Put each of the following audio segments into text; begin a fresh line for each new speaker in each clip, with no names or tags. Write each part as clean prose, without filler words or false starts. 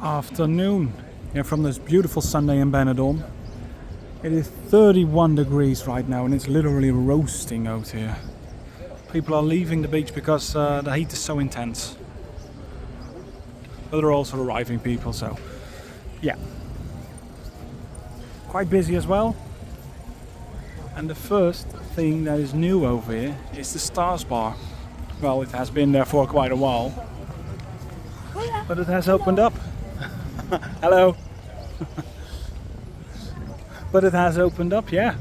afternoon here from this beautiful Sunday in Benidorm. It is 31 degrees right now and it's literally roasting out here. People are leaving the beach because the heat is so intense. But there are also arriving people, so yeah. Quite busy as well. And the first thing that is new over here is the Stars Bar. Well, it has been there for quite a while, but it has opened up. Hello. But it has opened up, yeah.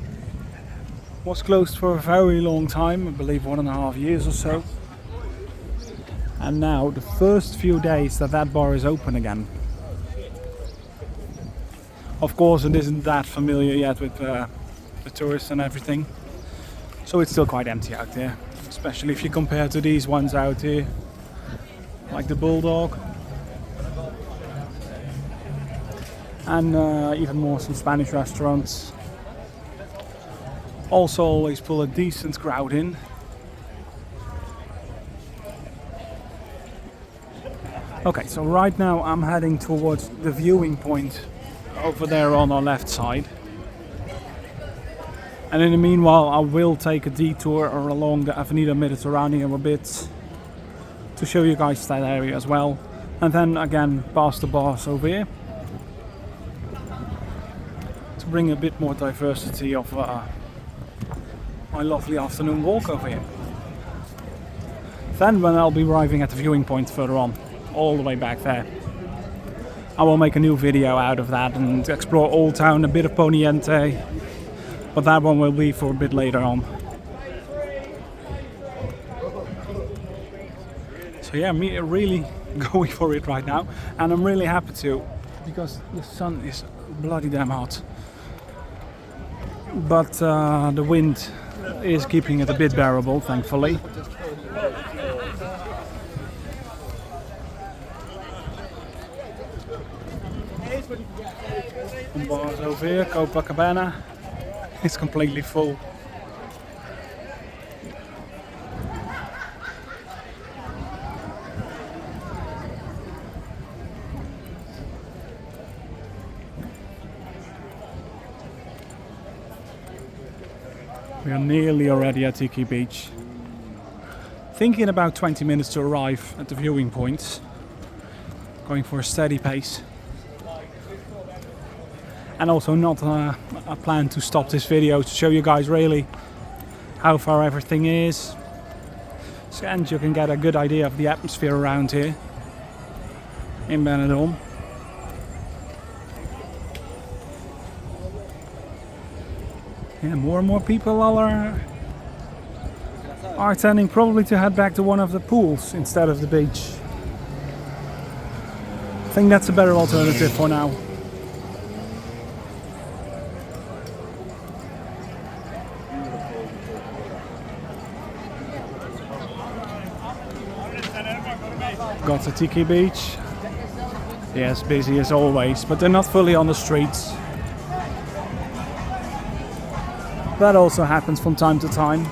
Was closed for a very long time, I believe 1.5 years or so. And now the first few days that bar is open again. Of course, it isn't that familiar yet with the tourists and everything, so it's still quite empty out there, especially if you compare to these ones out here, like the Bulldog, and even more some Spanish restaurants. Also always pull a decent crowd in. Okay, so right now I'm heading towards the viewing point over there on our left side. And in the meanwhile I will take a detour along the Avenida Mediterráneo a bit to show you guys that area as well. And then again past the bars over here to bring a bit more diversity of my lovely afternoon walk over here. Then when I'll be arriving at the viewing point further on, all the way back there, I will make a new video out of that and explore Old Town, a bit of Poniente, but that one will be for a bit later on. So yeah, me really going for it right now, and I'm really happy to, because the sun is bloody damn hot. But the wind is keeping it a bit bearable, thankfully. Some bars over here, Copacabana, it's completely full. We are nearly already at Agir Beach. Thinking about 20 minutes to arrive at the viewing points. Going for a steady pace. And also not a plan to stop this video to show you guys really how far everything is. And you can get a good idea of the atmosphere around here in Benidorm. Yeah, more and more people are tending probably to head back to one of the pools instead of the beach. I think that's a better alternative for now. Got to Agir Beach. Yes, busy as always, but they're not fully on the streets. That also happens from time to time.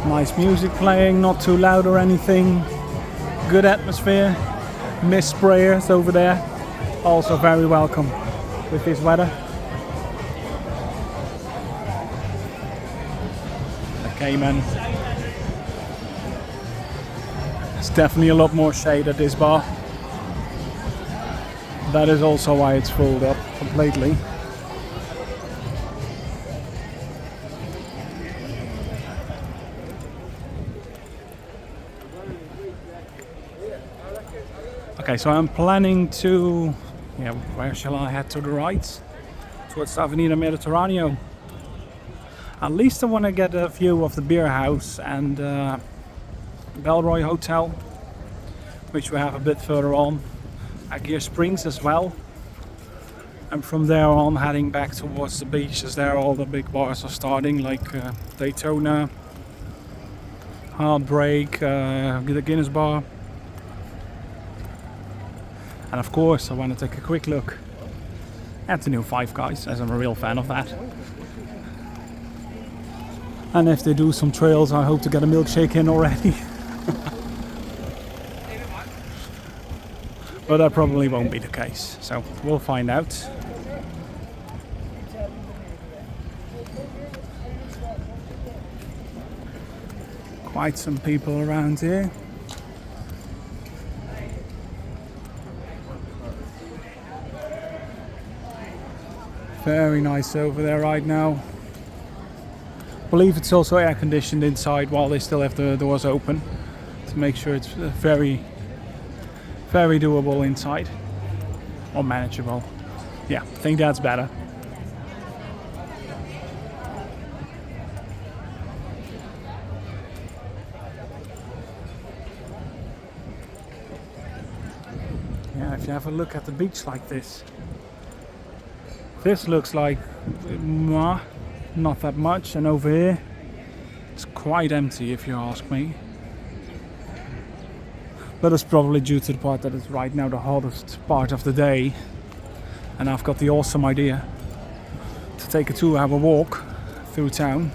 Nice music playing, not too loud or anything. Good atmosphere. Mist sprayers over there, also very welcome with this weather. Cayman. It's definitely a lot more shade at this bar. That is also why it's filled up completely. Okay, so I'm planning to, where shall I head? To the right, towards Avenida Mediterráneo. At least I want to get a view of the beer house and Belroy Hotel, which we have a bit further on. Agir Springs as well. And from there on heading back towards the beach, as there all the big bars are starting, like Daytona, Heartbreak, the Guinness bar. And of course I want to take a quick look at the new Five Guys, as I'm a real fan of that. And if they do some trails, I hope to get a milkshake in already. But that probably won't be the case, so we'll find out. Quite some people around here. Very nice over there right now. I believe it's also air conditioned inside while they still have the doors open to make sure it's very doable inside, or manageable. Yeah, I think that's better. Yeah, if you have a look at the beach like this looks like not that much, and over here it's quite empty if you ask me. But it's probably due to the part that it's right now the hottest part of the day, and I've got the awesome idea to take a 2-hour walk through town.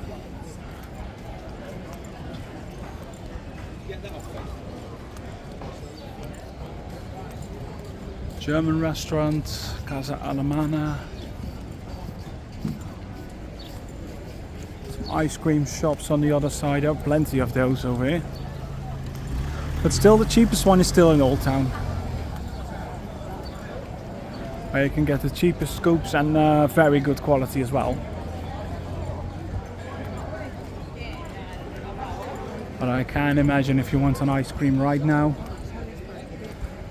German restaurant, Casa Alemana. Some ice cream shops on the other side. There are plenty of those over here. But still, the cheapest one is still in Old Town, where you can get the cheapest scoops and very good quality as well. But I can't imagine if you want an ice cream right now,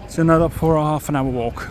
it's not up for a half-an-hour walk.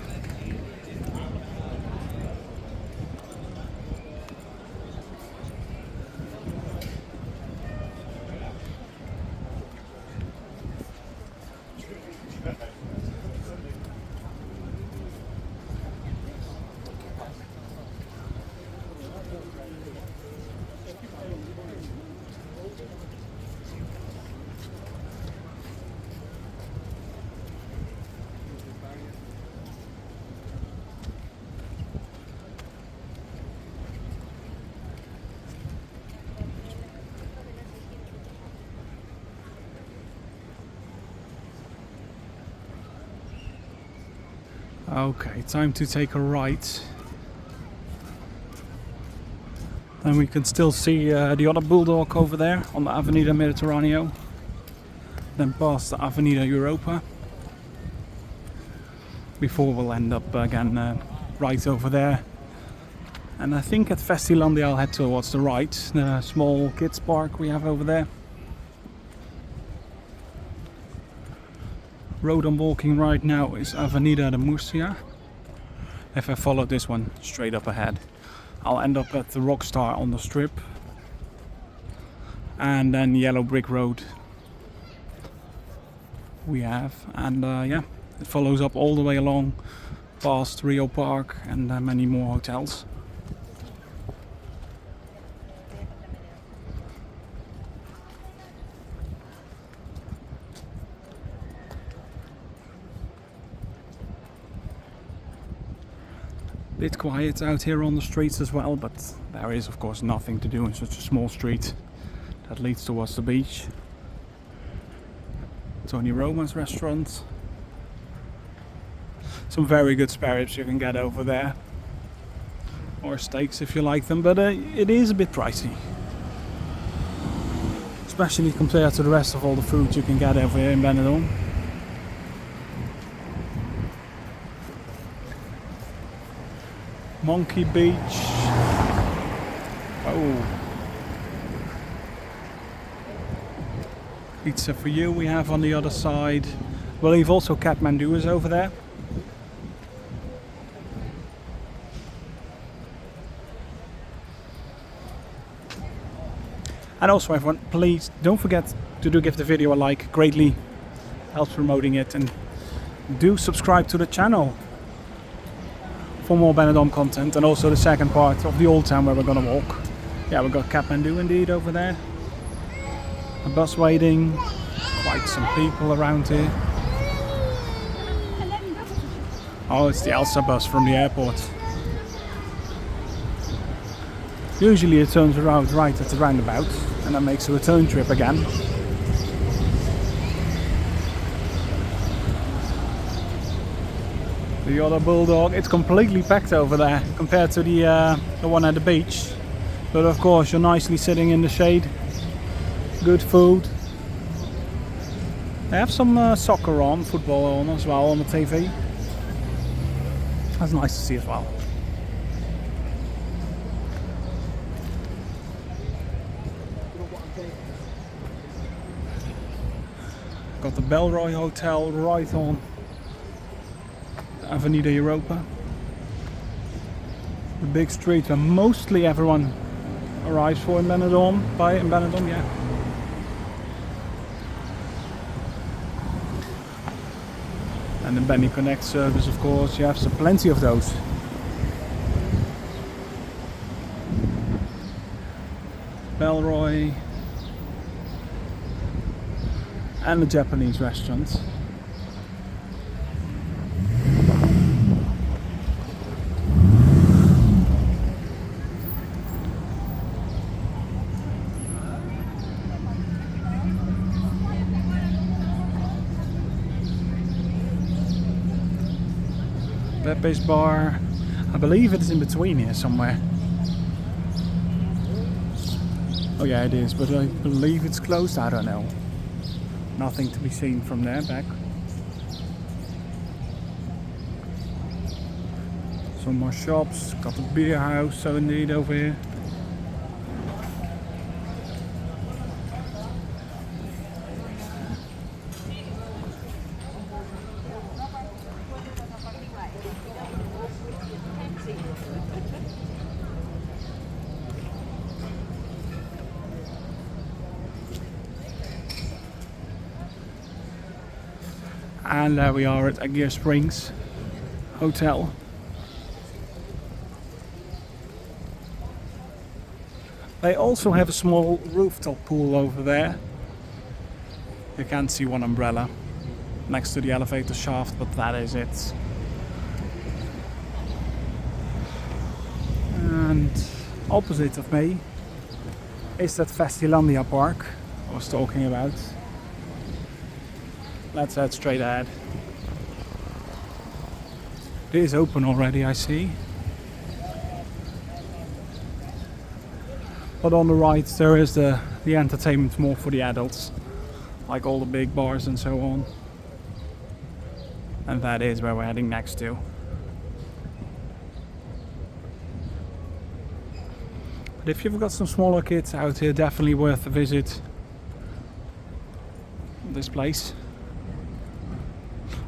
Okay, time to take a right. Then we can still see the other bulldog over there on the Avenida Mediterráneo. Then past the Avenida Europa. Before we'll end up again right over there. And I think at Festilandia I'll head towards the right. The small kids park we have over there. Road I'm walking right now is Avenida de Murcia. If I follow this one straight up ahead, I'll end up at the Rockstar on the strip, and then Yellow Brick Road we have, and yeah, it follows up all the way along past Rio Park and many more hotels. Bit quiet out here on the streets as well, but there is of course nothing to do in such a small street that leads towards the beach. Tony Roma's restaurant. Some very good spare ribs you can get over there, or steaks if you like them, but it is a bit pricey, especially compared to the rest of all the food you can get over here in Benidorm. Monkey Beach. Oh. Pizza for you we have on the other side. I believe also Kathmandu is over there. And also everyone, please don't forget to give the video a like, greatly helps promoting it, and do subscribe to the channel for more Benidorm content, and also the second part of the Old Town where we're gonna walk. Yeah, we've got Kathmandu indeed over there. A bus waiting, quite some people around here. Oh, it's the Elsa bus from the airport. Usually it turns around right at the roundabout and then makes a return trip again. The other bulldog, it's completely packed over there compared to the one at the beach. But of course you're nicely sitting in the shade. Good food. They have some soccer on, football on as well on the TV. That's nice to see as well. Got the Belroy Hotel right on Avenida Europa. The big street where mostly everyone arrives for in Benidorm, yeah. And the Benny Connect service, of course, you have plenty of those. Belroy and the Japanese restaurant. Pepe's bar, I believe it is in between here somewhere. Oh yeah, it is, but I believe it's closed, I don't know. Nothing to be seen from there back. Some more shops, got the beer house, so indeed over here. And there we are at Agir Springs Hotel. They also have a small rooftop pool over there. You can see one umbrella next to the elevator shaft, but that is it. And opposite of me is that Festilandia park I was talking about. Let's head straight ahead. It is open already, I see. But on the right there is the entertainment more for the adults, like all the big bars and so on. And that is where we're heading next to. But if you've got some smaller kids out here, definitely worth a visit. This place.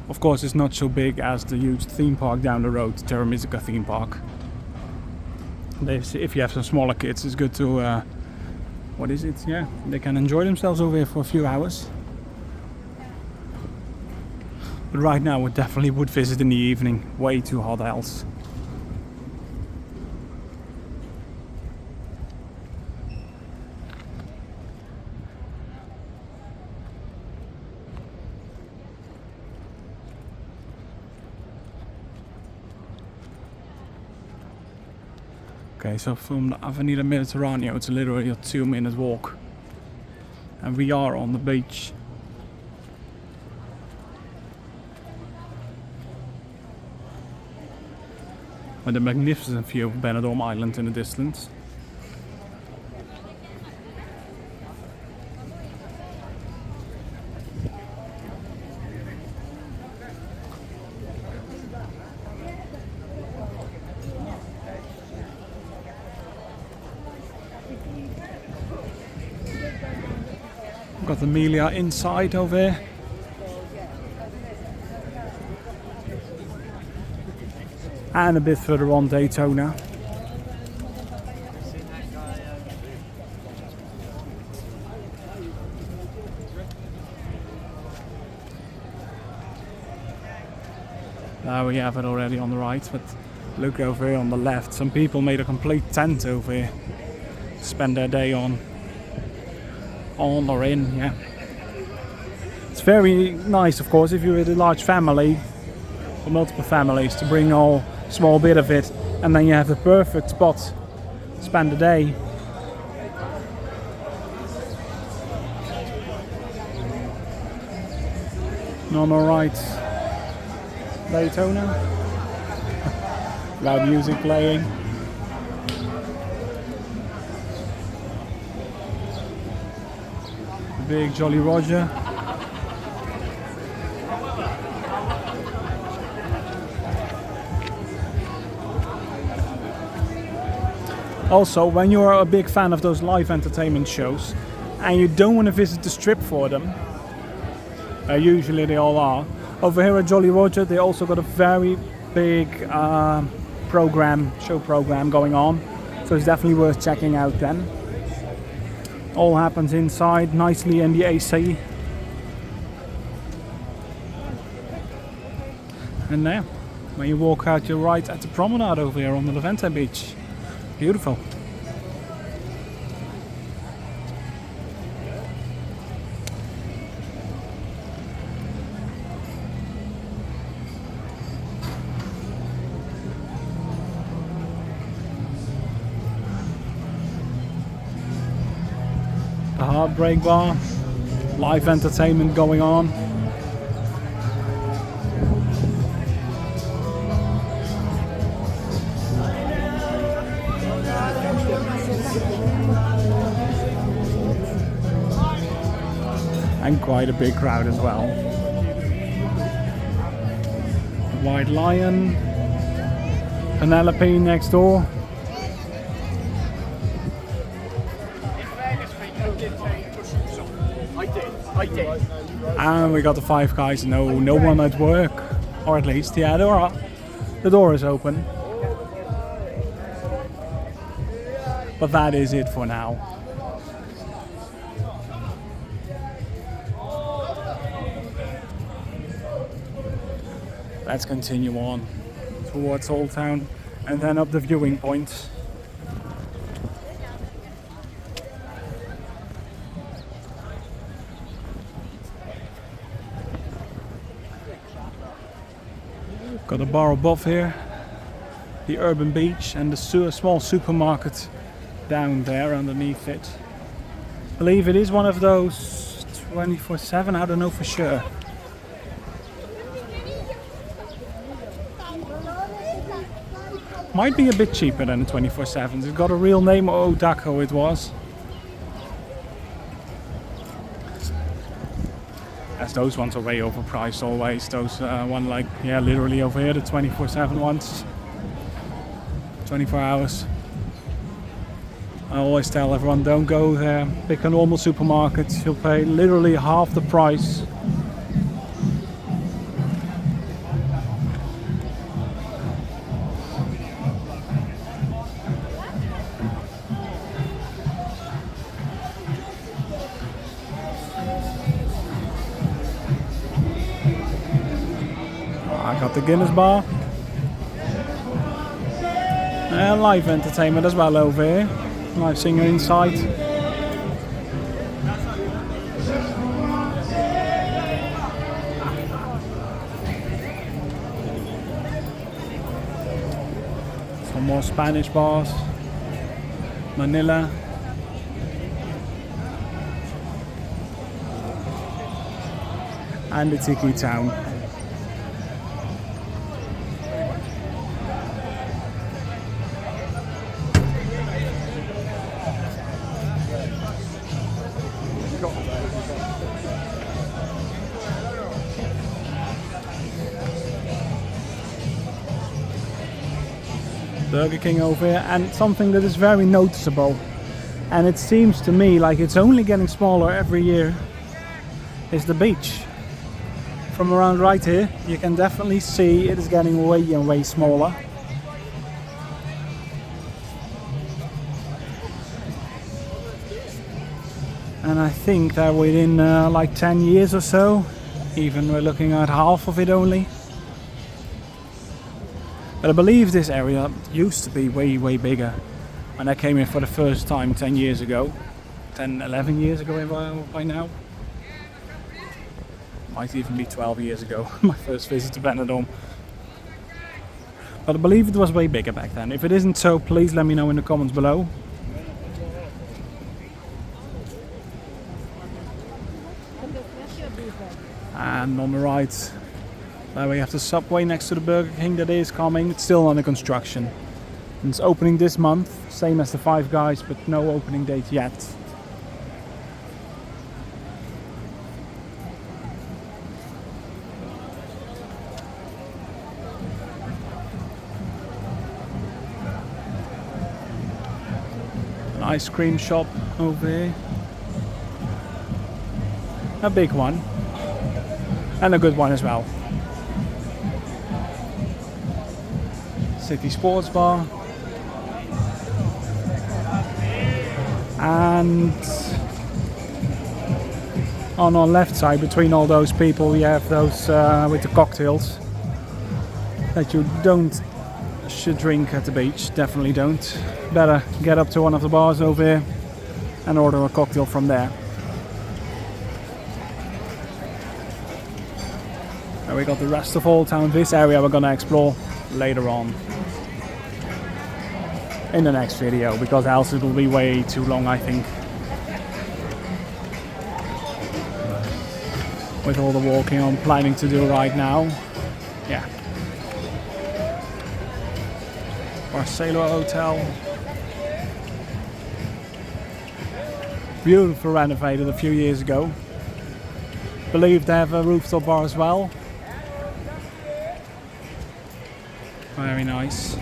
Of course, it's not so big as the huge theme park down the road, Terra Mystica theme park. If you have some smaller kids, it's good to, what is it? Yeah, they can enjoy themselves over here for a few hours. But right now, we definitely would visit in the evening. Way too hot else. Okay, so from the Avenida Mediterráneo, it's literally a 2-minute walk. And we are on the beach. With a magnificent view of Benidorm Island in the distance. Got the Meliá inside over here. And a bit further on Daytona. There we have it already on the right, but look over here on the left. Some people made a complete tent over here to spend their day on or in, yeah. It's very nice, of course, if you're with a large family or multiple families, to bring all small bit of it, and then you have the perfect spot spend the day. Normal rides. Daytona. Loud music playing. Big Jolly Roger. Also, when you're a big fan of those live entertainment shows and you don't want to visit the strip for them, usually they all are, over here at Jolly Roger they also got a very big show program going on, so it's definitely worth checking out then. All happens inside, nicely in the AC. And now, when you walk out, you're right at the promenade over here on the Levante Beach. Beautiful. The Heartbreak bar, live entertainment going on. And quite a big crowd as well. White Lion, Penelope next door. And we got the Five Guys. No one at work, or at least, yeah, the door is open. But that is it for now. Let's continue on towards Old Town and then up the viewing point. Got a bar above here, the urban beach, and the small supermarket down there underneath it. I believe it is one of those 24/7, I don't know for sure. Might be a bit cheaper than the 24/7s. It's got a real name, Odako it was. As those ones are way overpriced always. Those one like, yeah, literally over here, the 24/7 ones. 24 hours. I always tell everyone, don't go there. Pick a normal supermarket. You'll pay literally half the price. I got the Guinness bar. And live entertainment as well over here. Live singer inside. Some more Spanish bars. Manila. And the Tiki Town. Burger King over here, and something that is very noticeable, and it seems to me like it's only getting smaller every year, is the beach. From around right here you can definitely see it is getting way and way smaller. And I think that within like 10 years or so, even we're looking at half of it only. But I believe this area used to be way bigger when I came here for the first time 10 years ago. 10, 11 years ago by now. Might even be 12 years ago, my first visit to Benidorm. But I believe it was way bigger back then. If it isn't so, please let me know in the comments below. And on the right, there we have the subway next to the Burger King that is coming. It's still under construction. And it's opening this month, same as the Five Guys, but no opening date yet. An ice cream shop over here. A big one. And a good one as well. City Sports Bar. And on our left side, between all those people, we have those with the cocktails that you should drink at the beach. Definitely don't. Better get up to one of the bars over here and order a cocktail from there. And we got the rest of Old Town. This area we're gonna explore later on in the next video, because else it will be way too long, I think, with all the walking I'm planning to do right now. Yeah. Barcelona Hotel. Beautiful, renovated a few years ago. Believe they have a rooftop bar as well. Very nice.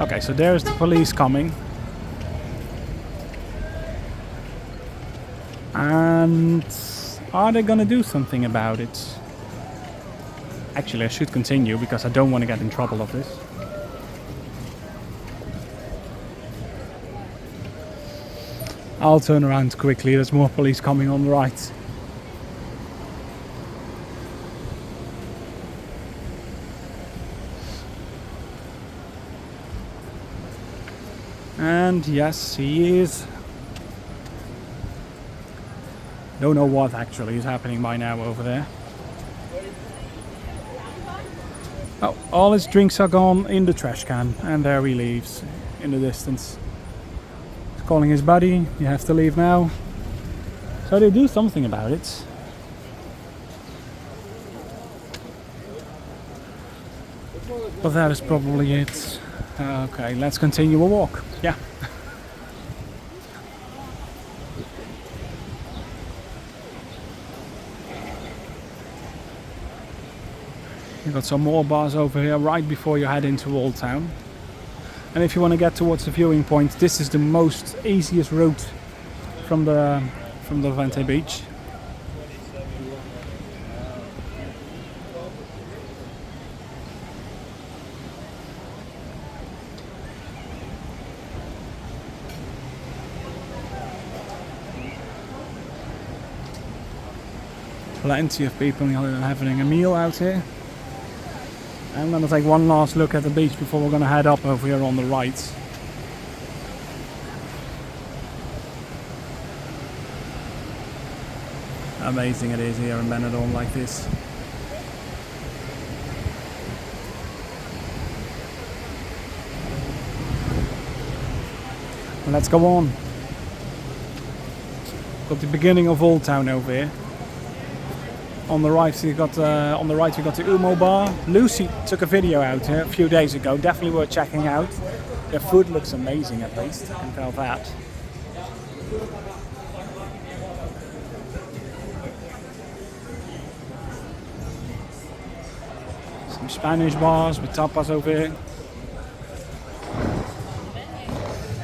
Okay, so there's the police coming. And are they gonna do something about it? Actually, I should continue because I don't want to get in trouble of this. I'll turn around quickly, there's more police coming on the right. And yes, he is. Don't know what actually is happening by now over there. Oh, all his drinks are gone in the trash can, and there he leaves in the distance. He's calling his buddy, you have to leave now. So they do something about it. But that is probably it. Okay, let's continue a walk. Yeah. You've got some more bars over here right before you head into Old Town. And if you want to get towards the viewing point, this is the most easiest route from the Levante Beach. Plenty of people having a meal out here. I'm going to take one last look at the beach before we're going to head up over here on the right. Amazing it is here in Benidorm like this. Let's go on. Got the beginning of Old Town over here. On the right we got the Umo bar. Lucy took a video out here a few days ago. Definitely worth checking out. The food looks amazing, at least. I can tell that. Some Spanish bars with tapas over here.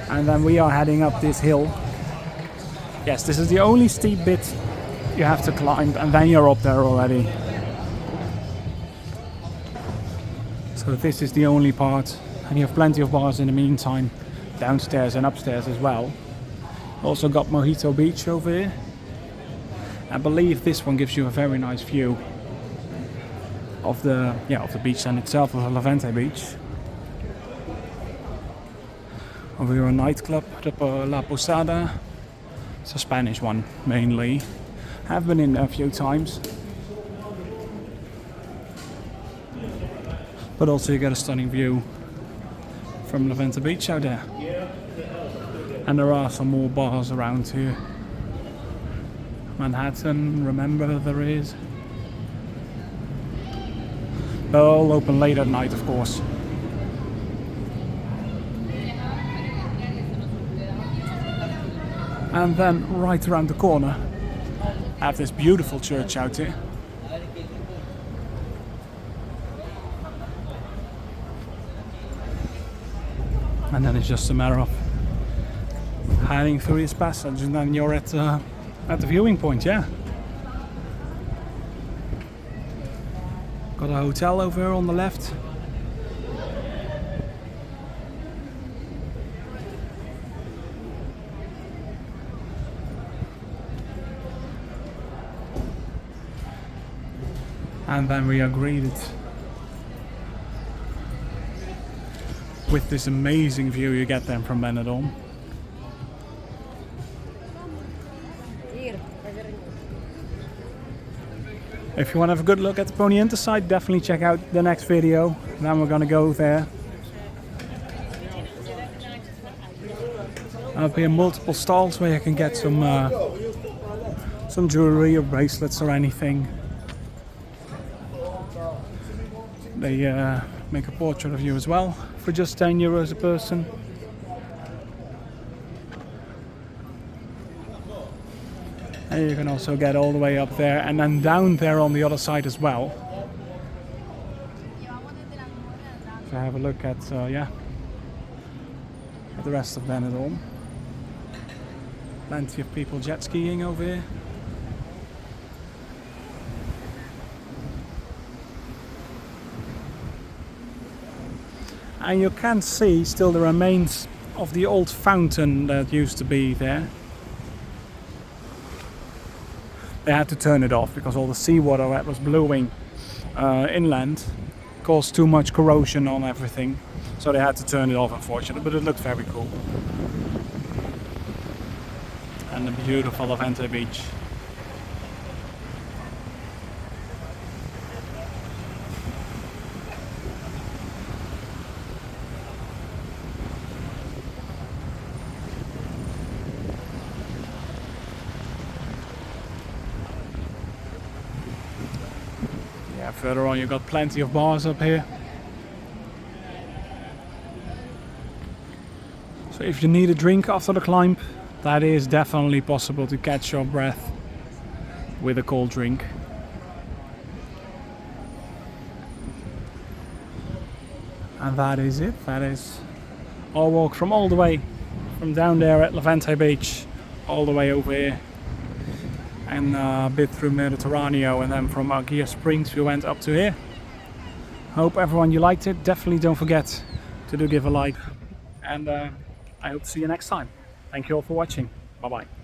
And then we are heading up this hill. Yes, this is the only steep bit you have to climb, and then you're up there already. So this is the only part, and you have plenty of bars in the meantime, downstairs and upstairs as well. Also got Mojito Beach over here. I believe this one gives you a very nice view of the beach and itself, of Levante Beach. Over here a nightclub, La Posada. It's a Spanish one mainly. Have been in there a few times. but also you get a stunning view from Levante Beach out there. And there are some more bars around here. Manhattan, remember there is. They're all open late at night, of course. And then right around the corner, I have this beautiful church out here. And then it's just a matter of heading through this passage, and then you're at the viewing point, yeah. Got a hotel over here on the left. And then we are greeted with this amazing view you get then from Benidorm. If you want to have a good look at the Pony INNSiDE, definitely check out the next video. Then we're gonna go there. Up here, multiple stalls where you can get some jewelry or bracelets or anything. They make a portrait of you as well for just €10 a person. And you can also get all the way up there and then down there on the other side as well. So have a look at at the rest of Benidorm. Plenty of people jet skiing over here. And you can see still the remains of the old fountain that used to be there. They had to turn it off because all the seawater that was blowing inland caused too much corrosion on everything. So they had to turn it off, unfortunately, but it looked very cool. And the beautiful Levante Beach. Yeah, further on you've got plenty of bars up here. So if you need a drink after the climb, that is definitely possible to catch your breath with a cold drink. And that is it. That is our walk from all the way from down there at Levante Beach all the way over here. And a bit through Mediterráneo, and then from Agir Springs we went up to here. Hope everyone you liked it. Definitely don't forget to give a like, and I hope to see you next time. Thank you all for watching. Bye bye.